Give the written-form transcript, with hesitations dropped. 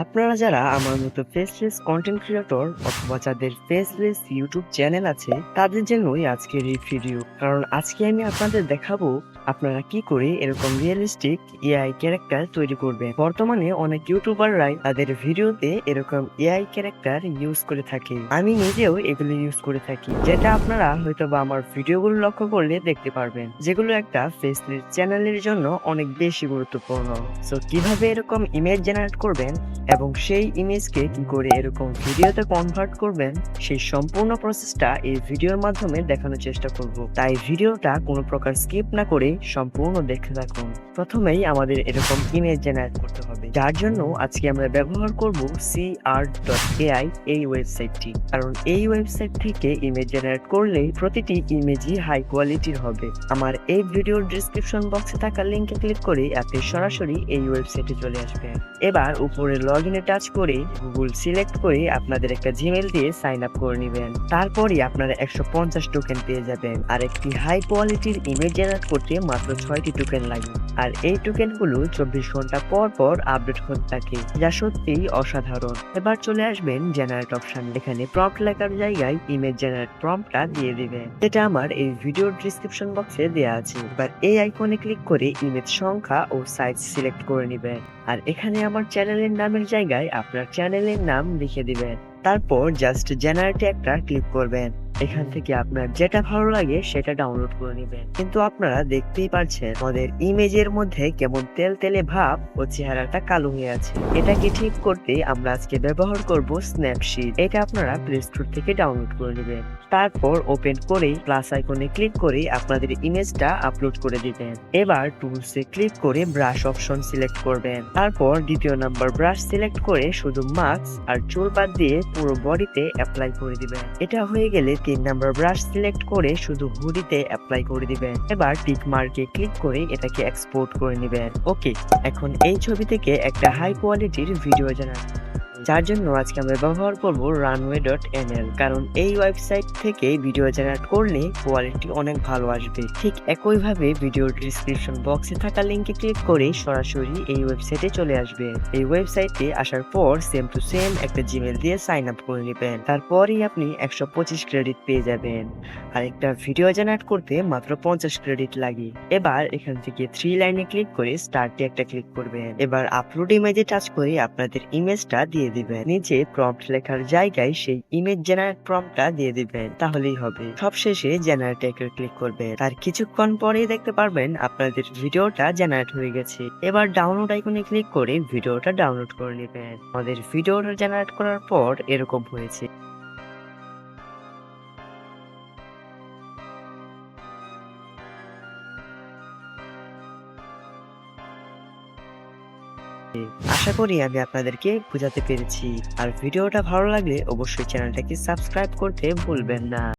আপনারা যারা আমার মতো ফেসলেস কন্টেন্ট ক্রিয়েটর অথবা যাদের ফেসলেস ইউটিউব চ্যানেল আছে তাদের জন্যই আজকের এই ভিডিও। কারণ আজকে আমি আপনাদের দেখাবো আপনারা কি করে এরকম রিয়েলিস্টিক এআই ক্যারেক্টার তৈরি করবেন। বর্তমানে অনেক ইউটিউবাররাই তাদের ভিডিওতে এরকম এআই ক্যারেক্টার ইউজ করে থাকে, আমি নিজেও এগুলো ইউজ করে থাকি, যেটা আপনারা হয়তো বা আমার ভিডিওগুলো লক্ষ্য করলে দেখতে পারবেন, যেগুলো একটা ফেসলেস চ্যানেলের জন্য অনেক বেশি গুরুত্বপূর্ণ। সো কিভাবে এরকম ইমেজ জেনারেট করবেন এবং সেই ইমেজকে কি করে এরকম ভিডিওতে কনভার্ট করবেন, সেই সম্পূর্ণ প্রসেসটা এই ভিডিওর মাধ্যমে দেখানোর চেষ্টা করব। তাই ভিডিওটা কোনো প্রকার স্কিপ না করে সম্পূর্ণ দেখতে থাকুন। প্রথমেই আমাদের এরকম ইমেজ জেনারেট করতে হবে, যার জন্য আজকে আমরা ব্যবহার করব crart.ai এই ওয়েবসাইটটি। কারণ এই ওয়েবসাইট থেকে ইমেজ জেনারেট করলে প্রতিটি ইমেজই হাই কোয়ালিটির হবে। আমার এই ভিডিওর ডেসক্রিপশন বক্সে থাকা লিংকে ক্লিক করে আপনি সরাসরি এই ওয়েবসাইটে চলে আসবেন। এবার উপরে লগইনে টাচ করে গুগল সিলেক্ট করে আপনাদের একটা জিমেইল দিয়ে সাইন আপ করে নেবেন। তারপরই আপনারা 150 টোকেন পেয়ে যাবেন। আর একটি হাই কোয়ালিটির ইমেজ জেনারেট করতে মাত্র 6টি টোকেন লাগে। আর এই টোকেনগুলো 24 ঘন্টা পর পর আপডেট হতে থাকে, যা সত্যিই অসাধারণ। এবার চলে আসবেন জেনারেট অপশন। এখানে প্রম্পট লেখার জায়গায় ইমেজ জেনারেট প্রম্পটটা দিয়ে দিবেন, যেটা আমার এই ভিডিওর ডেসক্রিপশন বক্সে দেওয়া আছে। এবার এই আইকনে ক্লিক করে ইমেজ সংখ্যা ও সাইজ সিলেক্ট করে নেবেন। আর এখানে আমার চ্যানেলের নামের জায়গায় আপনার চ্যানেলের নাম লিখে দিবেন। তারপর জাস্ট জেনারেটে একটা ক্লিক করবেন। এখান থেকে আপনার যেটা ভালো লাগে সেটা ডাউনলোড করে নেবেন। কিন্তু আপনারা দেখতেই পাচ্ছেন আমাদের ইমেজের মধ্যে কেমন তেল তেলে ভাব ও চেহারাটা কালো হয়ে আছে। এটাকে ঠিক করতে আমরা আজকে ব্যবহার করব স্ন্যাপশিট। এটা আপনারা প্লে স্টোর থেকে ডাউনলোড করে নেবেন। তারপর ওপেন করে প্লাস আইকনে ক্লিক করে আপনাদের ইমেজটা আপলোড করে দিবেন। এবার টুলসে ক্লিক করে ব্রাশ অপশন সিলেক্ট করবেন। তারপর দ্বিতীয় নাম্বার ব্রাশ সিলেক্ট করে শুধু মাস্ক আর চুল বাদ দিয়ে পুরো বডিতে অ্যাপ্লাই করে দিবেন। এটা হয়ে গেলে 3 নাম্বার ব্রাশ সিলেক্ট করে শুধু হুডিতে অ্যাপ্লাই করে দিবেন। এবার টিক মার্কে ক্লিক করে এটাকে এক্সপোর্ট করে নেবেন। ওকে, এখন এই ছবি থেকে একটা হাই কোয়ালিটির ভিডিও জেনারেট, যার জন্য আজকে আমরা ব্যবহার করব runway.nl। কারণ এই ওয়েবসাইট থেকে ভিডিও জেনারেট করলে কোয়ালিটি অনেক ভালো আসবে। ঠিক একইভাবে ভিডিওর ডেসক্রিপশন বক্সে থাকা লিংকে ক্লিক করে সরাসরি এই ওয়েবসাইটে চলে আসবে। এই ওয়েবসাইটে আসার পর সেম টু সেম একটা জিমেল দিয়ে সাইন আপ করে নেবেন। তারপরই আপনি 125 ক্রেডিট পেয়ে যাবেন। আর একটা ভিডিও জেনারেট করতে মাত্র 50 ক্রেডিট লাগে। এবার এখান থেকে 3 লাইনে ক্লিক করে স্টার্টে একটা ক্লিক করবেন। এবার আপলোড ইমেজে টাচ করে আপনাদের ইমেজটা দিয়ে দিবেন। নিচে প্রম্পট লেখার জায়গায় সেই ইমেজ জেনারেট প্রম্পটটা দিয়ে দিবেন, তাহলেই হবে। সবশেষে জেনারেটে ক্লিক করবেন। তার কিছুক্ষণ পরেই দেখতে পারবেন আপনাদের ভিডিওটা জেনারেট হয়ে গেছে। এবার ডাউনলোড আইকনে ক্লিক করে ভিডিওটা ডাউনলোড করে নেবেন। আমাদের ভিডিওটা জেনারেট করার পর এরকম হয়েছে। আশা করি আমি আপনাদেরকে বোঝাতে পেরেছি। আর ভিডিওটা ভালো লাগলে অবশ্যই চ্যানেলটাকে সাবস্ক্রাইব করতে ভুলবেন না।